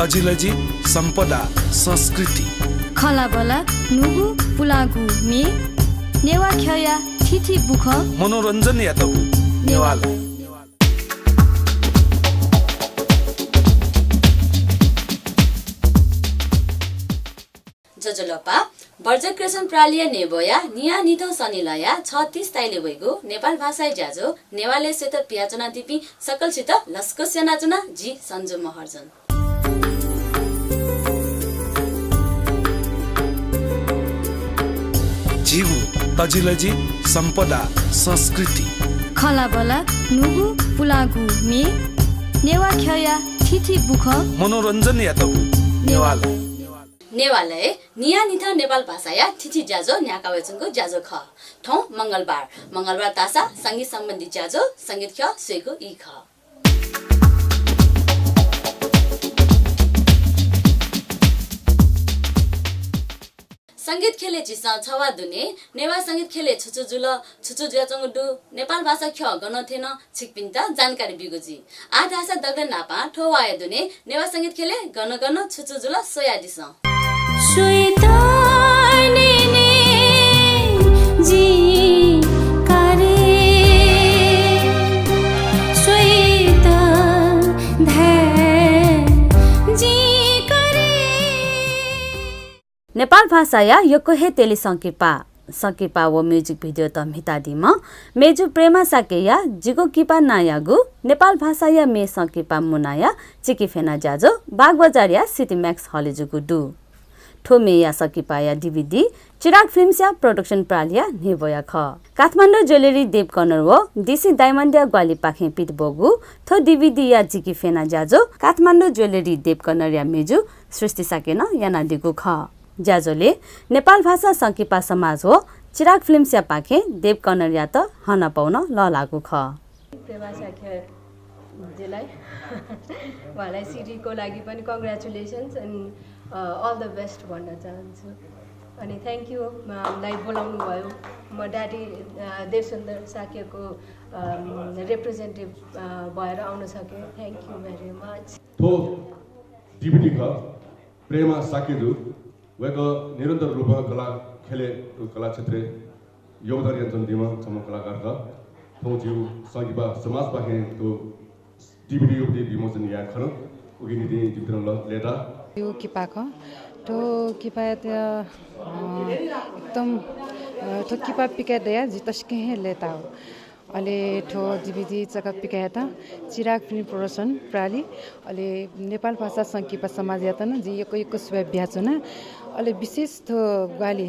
तजिलजी सम्पदा संस्कृति खलाबला नुगु पुलागु मे नेवा खया थिथि बुख मनोरञ्जन यादव नेवाल जजलपा बर्जा क्रेसन प्रालिया नेबोया निया निथो सनिलया 36 ताइले वइगु नेपाल भाषा ज्याजो नेवाले सेत पियाचना दिपि सकलसित लस्को सेनाचना जी सञ्जु महर्जन जीवु तजिलजी सम्पदा संस्कृति खलाबला नुगु पुलागु मे नेवा खया थिथि बुख मनोरञ्जन यादव नेवाल नेवाले निया निथ नेपाल भाषाया थिथि ज्याजो न्याकावेचनको ज्याजो ख ठौ मंगलबार तासा संगीत सम्बन्धी ज्याजो संगीत ख सेको इ ख संगीत खेले चिसा छवा दुने नेवा संगीत खेले छुचु ज्याचंग दु नेपाल भाषा ख गन थेन छिकपिन्ता जानकारी बिगुजी आठ आशा दगन नापा ठोवाए दुने नेवा संगीत खेले गन छुचु जुल सोया दिस नेपाल भाषाया योकोहे तेली संकिपा वो म्युजिक भिडियो त मितादिम मेजु प्रेमा साकेया जिगो किपा नायागु नेपाल भाषाया मे संकिपा मुनाया चिकिफेना ज्याजो बागबजारिया सिटी मैक्स हलेजुगु दु ठोमेया सकिपाया डिभिडी चिराग फिल्म्स या प्रोडक्सन प्रालिया नेबोया ख काठमाडौँ ज्वेलरी देव कर्नर वो डीसी डायमन्डिया ग्वाली पाखे पिट बोगु थो डिभिडी या जिकिफेना ज्याजो काठमाडौँ ज्वेलरी देव कर्नर या मेजु सृष्टि साकेन याना दिगु ख ज्याजोले नेपाल भाषा संकिपा समाज हो चिराग फिल्म्स या पाखे देव कर्नर या त हन पाउन ल लागु ख प्रेमा साख्या जिलाई उहाँलाई सिडीको लागि पनि congratulations and all the best भन्न चाहन्छु अनि थ्याङ्क यू हामीलाई बोलाउनु भयो म ड्याडी देवसुन्दर साक्यको रिप्रेजेन्टेटिभ भएर आउन सकेँ थ्याङ्क यू भेरी मच थो डिभिडी ख प्रेमा साक्यजु वेको निरन्तर रूपमा कला खेले कला क्षेत्र योगदान यन्त्रन दिमा छम कलाकार ख थौ जिउ संगिपा समाज पाखे तो डिभिडी उपदि विमोचन या खन उगी निति जित्रन लेता यो किपाख तो किपायत एकदम तो किपा पिका दया जितस्के लेता हो अले ठो डिभिडी चका पिकायता चिराग फिल्म प्रोडक्सन प्राली अले नेपाल भाषा संकिपा समाज यातन जी यो सुबे ब्याचना अले विशेष थो ग्वाली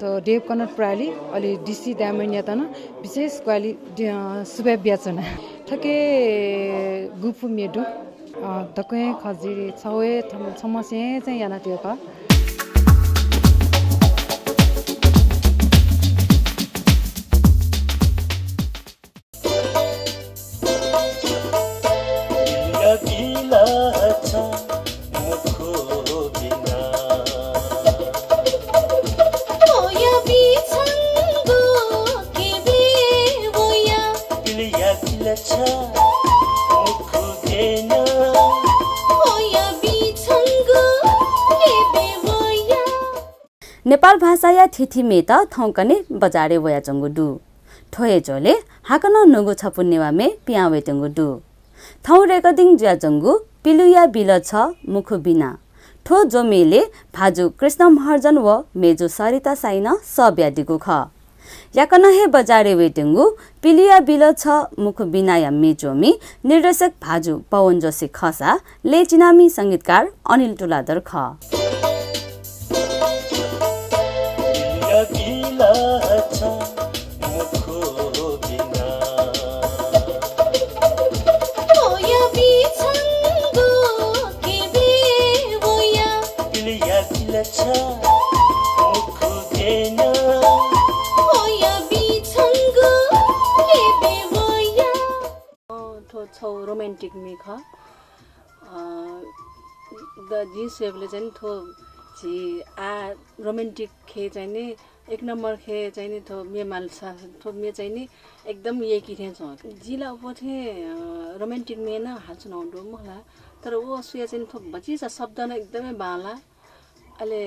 तो देव कर्नर प्राली अले डीसी डायमन्ड यातन विशेष ग्वाली सुबे ब्याचना ठके गुफु मेडु तकै खजिरी छवे समस्या चाहिँ याना त्यो क नेपाल भाषा या थिथि मे त थौकने बजारे वया चंगु दु ठोए जोले हाकन नुगु छपुन्नेवा मे पियावे तंगु दु थौ रेकर्डिङ ज्या जंगु पिलुया बिल छ मुखु बिना ठो जोमेले भाजु कृष्ण महार्जन व मेजु सरिता साइन सबयादिगु ख याकन हे बजारे वेटंगु पिलुया बिल छ मुखु बिना या मेजोमी निर्देशक भाजु पवन जोशी खसा ले चिनामी संगीतकार अनिल तुलादर ख रोमान्टिक मेख द जी सेवले चाहिँ थो जी आ रोमान्टिक खे चाहिँ नि एक नम्बर खे चाहिँ नि थो मे मालसा थो मे चाहिँ नि एकदम यकी थे छ जिला उपथे रोमान्टिक मे न हाल्छु नहुँदो मला तर वो सुया चाहिँ थो बची छ शब्द न एकदमै बाला अहिले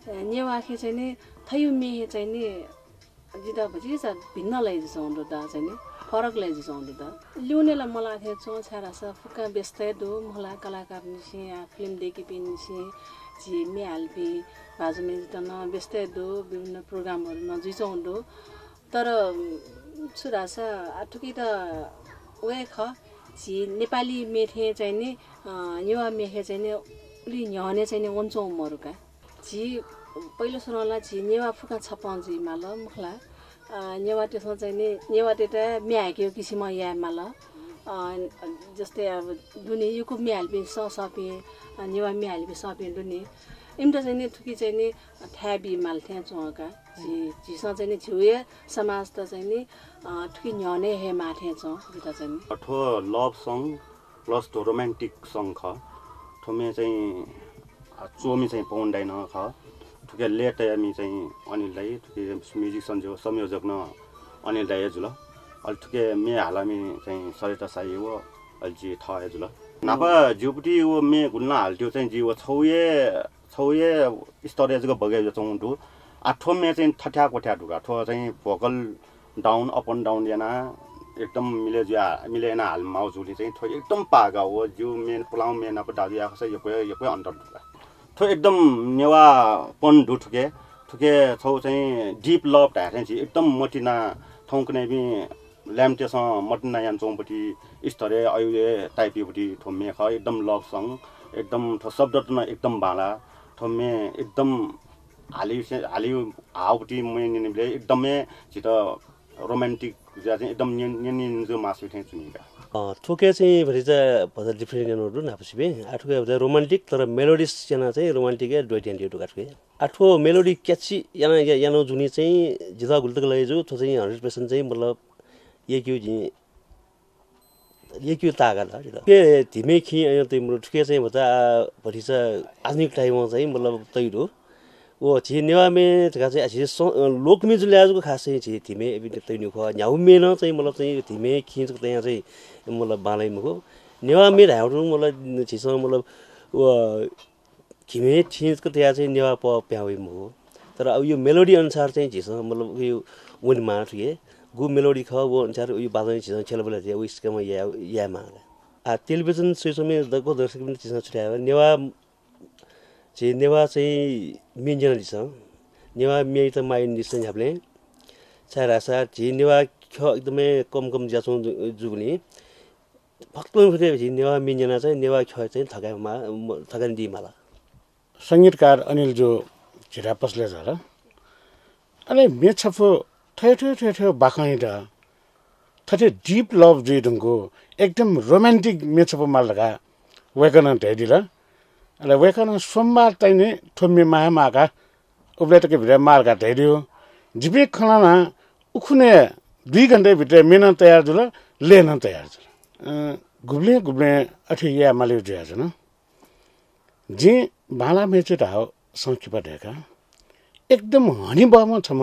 नेवा खे चाहिँ नि थयु मे चाहिँ नि जिदा बची छ भिन्न लैज हुँदो दा चाहिँ नि फरक लैज हुँदो दा ल्युनेलाई मलाई थे छ छारा छ फुक्का व्यस्तै दो मला कलाकार निसे फिल्म देखि पिनसे जी मे हाल्पी बाजुमे जितन व्यस्तै दो विभिन्न प्रोग्रामहरुमा जिचाउँदो तर छुरासा आठुकी त वे ख जी नेपाली मेथे चाहिँ नि नेवा मेथे चाहिँ नि उली न्याने चाहिँ नि वन्छौ मरुका जी पहिलो सुनाला जी नेवा फुका छपाउँ जी माल मुखला नेवा त्यसमा चाहिँ नि नेवा तेटा म्याक्यो किसिम या माल जस्तै अब दुनी युको म्याल्पि सपि नेवा म्याल्पि सपि दुनी इम्टा चाहिँ नि थुकी चाहिँ नि ठ्याबी माल त्यहाँ चौका झिसँग चाहिँ नि झुए समाज त चाहिँ नि थुकी न्याने हे माथे छ जुटा चाहिँ नि ठो लभ सङ प्लस तो रोमान्टिक सङ ख ठोमे चाहिँ चोमी चाहिँ पाउँदैन ख ठुके लेट यामी चाहिँ अनिललाई ठुके म्युजिक संयोजक न अनिललाई जुल अलि ठुके मे हालामी चाहिँ सरिता साई हो अलि जी थ जुल नापा जुपटी वो मे गुल्ना हाल्थ्यो चाहिँ जी वो छौये स्तरीय जको बगे जचौंटु आठो मे चाहिँ ठठ्या कोठ्या ढुका ठो चाहिँ vocal down up and down याना एकदम मिलेना हाल माउजुली चाहिँ थो एकदम पागा हो जिउ मेन पुलाउ मेन अब दाजु आको छ यो अन्डर ढुका थो एकदम नेवा पन ढुठके ठुके छौ चाहिँ डीप लभ ढाथे चाहिँ एकदम मटिना थौकने बि ल्याम्टेस मटिना यान्छौपटी स्तरीय अहिले टाइपीपटी थोमे ख एकदम लभ सङ एकदम थो शब्द न एकदम बाला थोमे एकदम हाली हाउटी मैले एकदमै छिटो रोमान्टिक चाहिँ एकदम निन्जो मासु थे चुनिका ठोके चाहिँ भरिजा भजा डिफ्रेन्ट गर्नु नापसिबे आठुके भजा रोमान्टिक तर मेलोडिस याना चाहिँ रोमान्टिक डोइटेन डिटु काठके आठो मेलोडी क्याची याना जुनी चाहिँ जिदा गुल्तक लैजु थो चाहिँ 100% चाहिँ मतलब ये क्यों तागा ल के धीमे खि अयो तम्रो ठुके चाहिँ भजा भरिजा आधुनिक टाइममा चाहिँ मतलब तैरो वो छि नेवा मे ठका चाहिँ आछि लोक मे जुल्याजको खासै छि धीमे एबि तैनु ख न्याउ मे न चाहिँ मतलब चाहिँ धीमे खिचको त्यहाँ चाहिँ मतलब बालै मको नेवा मे हाउरु मतलब छिस मतलब वो खिमे खिचको त्यहाँ चाहिँ नेवा प प्याउ मको तर अब यो मेलोडी अनुसार चाहिँ छिस मतलब यो वन मा ठिए गु मेलोडी ख वो अनुसार यो बाजै छिस खेलबले चाहिँ उइसकमा या मा टेलिभिजन सेसमे दको दर्शक पनि छिस छुट्यायो नेवा चाहिँ मिन्जन दिस नेवा मे त माइन दिस हामीले छारासा नेवा ख एकदमै कम ज्याछौँ जुगुनी भक्तमा फुटे नेवा मिन्जना चाहिँ नेवा ख चाहिँ थकान दि मला संगीतकार अनिल जो झिरा पसले झर अले मेछफो ठ्यो बाखाइ द थथे डीप लभ जुइदुङको एकदम रोमान्टिक मेछफो माल लगा वेकन ढेदिला अले वेकन सोमबार ताइने थोम्मे माका उब्ले तके भित्र मार्का ढेदियो जिबे खनाना उखुने 2 घण्टा भित्र मेन तयार जुल लेन तयार जुल गुब्ले अथि या माले जुया जन जे बाला मेचे ढाउ संखिपा ढेका एकदम हनी बामा छम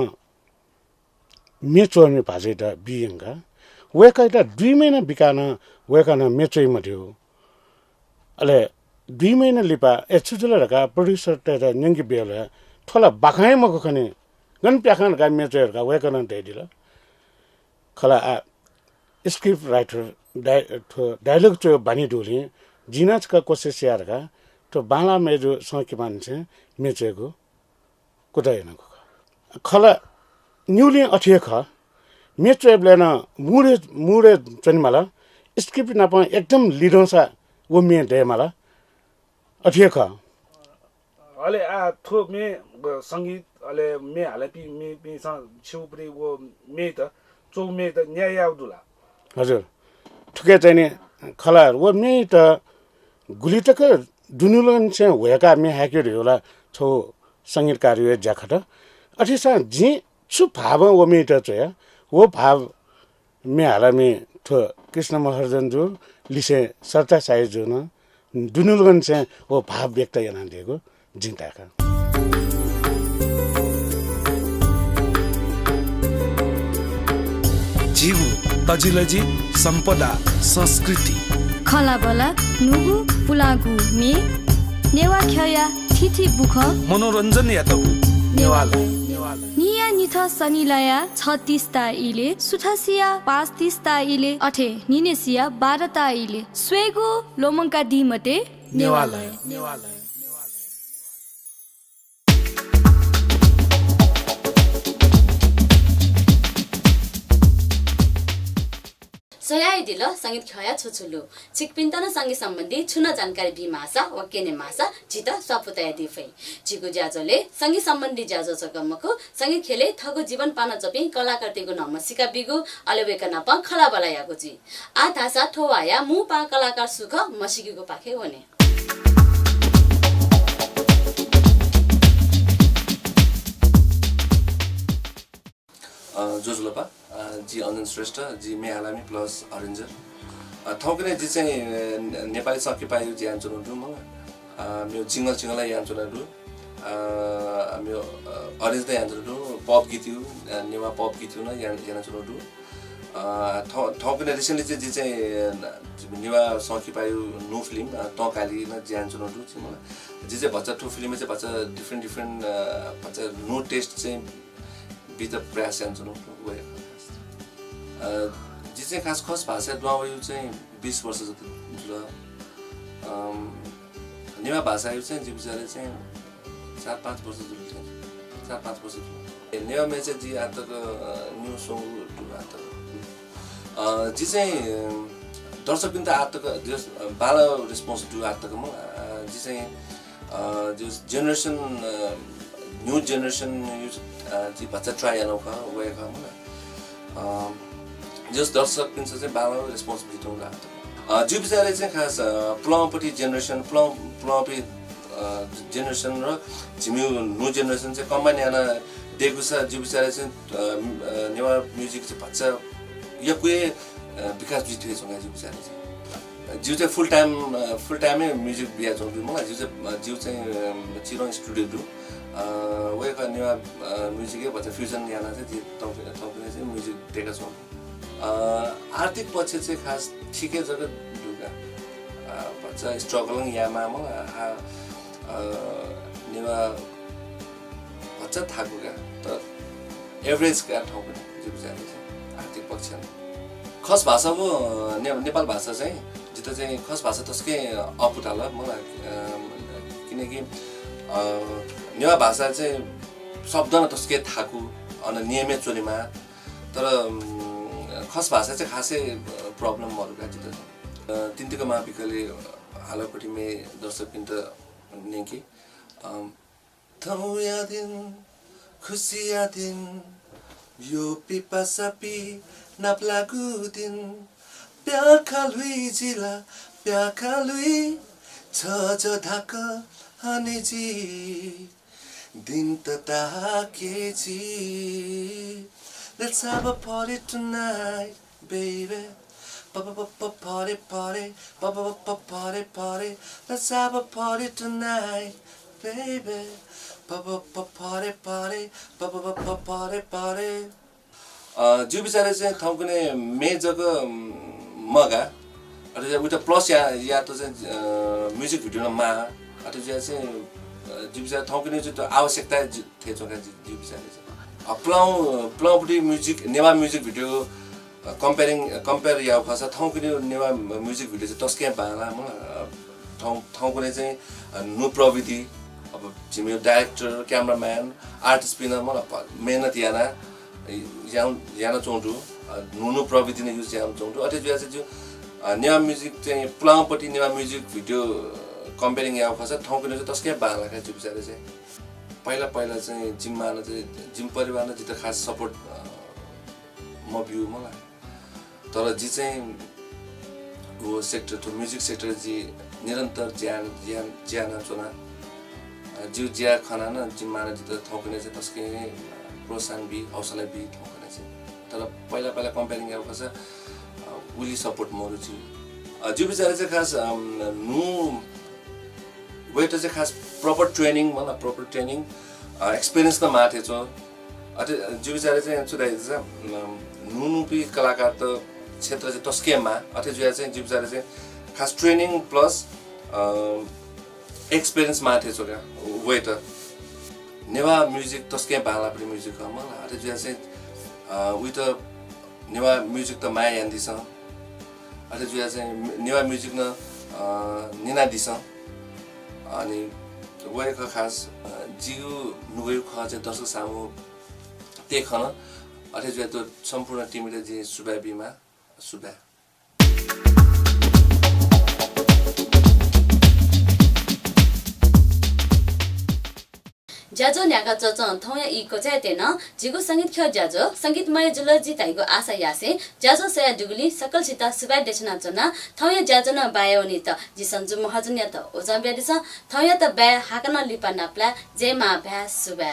मेचोर्ने भाजे त बियंगा वेका त 2 महिना बिकान वेकन मेचोइ मथ्यो अले 2 महिना लिपा एचुजुलरका प्रोड्युसर त नेंगी बेला थोला बाखाइ मको खने गन प्याखान का मेचोरका वेकन दैदिल खला स्क्रिप्ट राइटर डायलॉग जो बानी डोली जिनाच का कोशिश यारका तो बाला मेजो संके मान्छे मेचेको कुदायनको खला न्यूली अठिए ख मेचोबले न मुरे चनिमाला स्क्रिप्ट नपा एकदम लिडोसा वो मे देमाला अठिए ख अले आ थो मे संगीत अले मे हालेपि मे पिसा छुपरी वो मे त चौ मे त न्याय आउदुला हजुर ठुके चाहिँ नि खला वो मे त गुलिटक दुनुलन से होका मे हाकेर होला छौ संगीतकार यो ज्याखट अठिसा जी छु भाव वो मे त चाहिँ वो भाव मे हाला मे थो कृष्ण महार्जन जो लिसे सरता साइज जो न दुनुलन से वो भाव व्यक्त yana दिएको जिंताका झिगु तजिलजी सम्पदा संस्कृति खला बला नुगु पुलागु मे नेवा खया थिथि बुख मनोरञ्जन यातबु नेवालय निया निथ सनिलया 36 ता इले सुथासिया 35 ता इले अठे निनेसिया 12 ता इले स्वेगु लोमंका दिमते नेवालय सयाई दिल संगीत खया छुछुलु चिकपिन्तन संगीत सम्बन्धी छुन जानकारी बिमासा व केने मासा जित सपुतया दिफै जिगु ज्याजोले संगीत सम्बन्धी ज्याजो चकमको संगीत खेले थगु जीवन पान जपि कलाकार तेगु नमसिका बिगु अलेवेका नप खला बलायागु जी आ धासा ठोवाया मु पा कलाकार सुख मसिकीगु पाखे होने जोजुलोपा जी अञ्जन श्रेष्ठ जी मेहालामी प्लस अरेन्जर थौकने जी चाहिँ नेपाली सके पायो जी आन्चुनहरु म मेरो जिंगल चिंगला यान्चुनहरु मेरो अरेन्ज नै यान्चुनहरु पप गीतहरु नेवा पप गीतहरु न यान्चुनहरु थौकने रिसेन्टली चाहिँ जी चाहिँ नेवा सके पायो नो फिल्म तकाली न ज्यान्चुनहरु चाहिँ मलाई जी चाहिँ बच्चा टु फिल्ममा चाहिँ बच्चा डिफरेन्ट बच्चा नो टेस्ट चाहिँ बित प्रयास यान्चुनहरु गयो जी चाहिँ खास भाषा दुवायो चाहिँ 20 वर्ष जति जुल नेवा भाषाहरु चाहिँ जी बिचारे चाहिँ 4-5 वर्ष जुल 4-5 वर्ष नेवा में चाहिँ जी आतक न्यू सॉन्ग टु आतक जी चाहिँ दर्शक बिन त आतक बाल रेस्पोन्स टु आतक म जी चाहिँ जो जेनेरेसन न्यू जेनेरेसन जी बच्चा ट्राई अनौखा वे खा म जस दर्शक पिन्छ चाहिँ बाबा रेस्पोन्सिबिलिटी हुन्छ जो बिचारे चाहिँ खास प्लमपट्टि जेनेरेसन प्लमपि जेनेरेसन र झिम्यु न्यू जेनेरेसन चाहिँ कम्बाइन याना दिएको छ जो बिचारे चाहिँ नेवा म्युजिक चाहिँ बच्चा यो कुए विकास जिते छ जो बिचारे चाहिँ जो चाहिँ फुल टाइमै म्युजिक बिया छ मलाई जो चाहिँ चिरो स्टुडियो दु वेका नेवा म्युजिकै बच्चा फ्युजन याना चाहिँ तपाईले चाहिँ म्युजिक दिएका छौँ आर्थिक पक्ष चाहिँ खास ठिकै जग्गा दुगा बच्चा स्ट्रगलिङ यामा म नेवा बच्चा थाकुगा त एभरेज का ठाउँ जो बिचारे चाहिँ आर्थिक पक्ष खस भाषाको नेपाल भाषा चाहिँ जित चाहिँ खस भाषा तस्कै अपुटाल मलाई किनकि नेवा भाषा चाहिँ शब्द न तस्कै थाकु अन नियमित चोरीमा तर खस भाषा चाहिँ खासै प्रब्लमहरु का जित तिनतिको मापिकले हालपट्टि मे दर्शक पिन्त नेकी थौया दिन खुसिया दिन यो पिपासा पी नाप्लागु दिन प्याखालुई जिला प्याखालुई छ जो धाक हनेजी दिन त ताकेजी Let's have a party tonight, baby. Party, party. Let's have a party tonight, baby. Party. जो बिचारे चाहिँ ठाउँकुने मे जग्गा मगा अथवा उता प्लस या त चाहिँ म्युजिक भिडियोमा मा अथवा चाहिँ जो बिचारे ठाउँकुने चाहिँ आवश्यकता थिएछ का जो बिचारे चाहिँ प्लाउपट्टि music Newa music video compare या भाषा ठाउँकुने नेवा म्युजिक भिडियो चाहिँ तस्कै बाला म ठाउँकुने चाहिँ नु प्रविधि अब जिम्मे डाइरेक्टर क्यामेराम्यान आर्टिस्ट पिन मलाई मेहनत याना चौँडु नुनु प्रविधि नै युज याना चौँडु अथवा चाहिँ जो नेवा म्युजिक चाहिँ प्लाउपट्टि नेवा म्युजिक भिडियो कम्पेयरिङ या भाषा ठाउँकुने चाहिँ तस्कै बाला का जो बिचारे चाहिँ पहिला चाहिँ जिममा चाहिँ जिम परिवारमा जित खास सपोर्ट म बिउ मलाई तर जी चाहिँ वो सेक्टर तो म्युजिक सेक्टर जी निरन्तर ज्यान चुना जिउ ज्या खाना न जिममा जित थौकने चाहिँ तस्कै प्रोत्साहन बि हौसला बि थौकने चाहिँ तर पहिला कम्पेयरिङ या भाषा उली सपोर्ट मरु छु जो बिचारे चाहिँ खास नु वेट चाहिँ खास प्रपर ट्रेनिङ मलाई प्रपर ट्रेनिङ एक्सपिरियन्स त माथे छ अझै जो बिचारे चाहिँ सुधाइदिन्छ नुनुपी कलाकार त क्षेत्र चाहिँ तस्केमा अथे जुया चाहिँ जिब्साले चाहिँ खास ट्रेनिङ प्लस एक्सपिरियन्स माथे छोका वे त नेवा म्युजिक तस्के बाला पनि म्युजिक मलाई अथे जुया चाहिँ उही त नेवा म्युजिक त माया यान्दिछ अथे जुया चाहिँ नेवा म्युजिक न निना दिछ अनि वेको खास जिउ नुगै ख चाहिँ दर्शक सामु देखन अथे जुया त सम्पूर्ण टिमले जे सुबाबीमा सुबा ज्याजो न्याका चचन थौया इको चाहिँ तेन जिगो संगीत ख ज्याजो संगीतमय जुलजी ताइको आशा यासे ज्याजो सया दुगुली सकल सिता सुबा देशना चना थौया ज्याजो न बायोनी त जि सन्जु महाजन या त ओजम ब्यादिस थौया त बा हाकन लिपा नाप्ला जेमा भ्या सुबा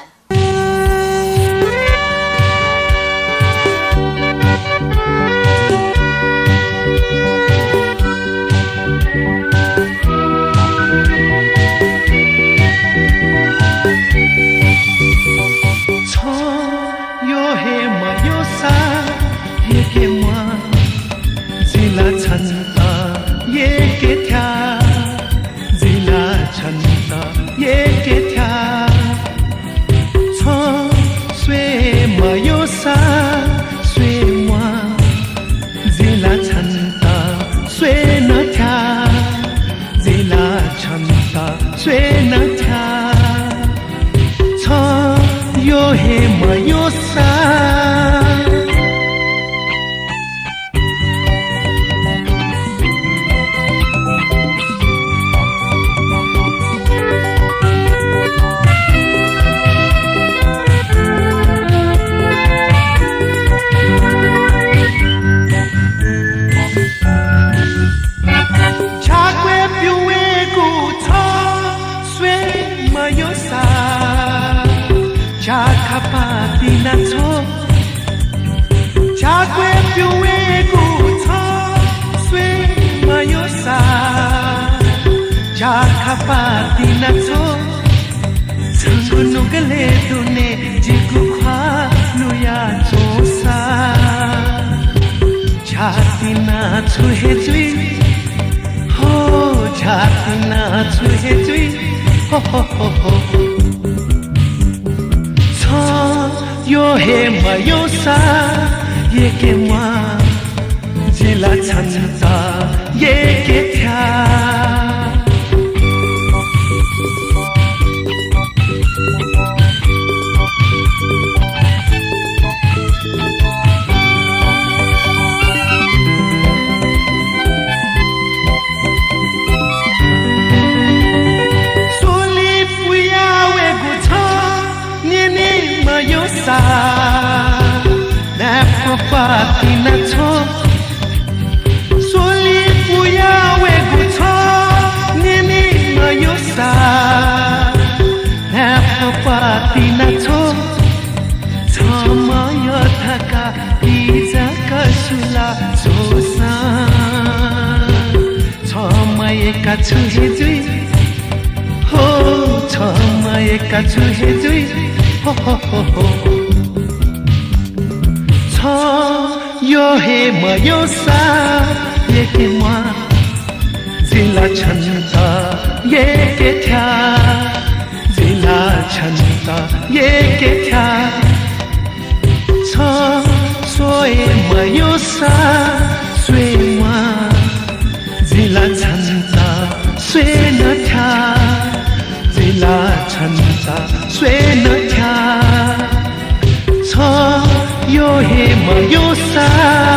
यो हे म यो सा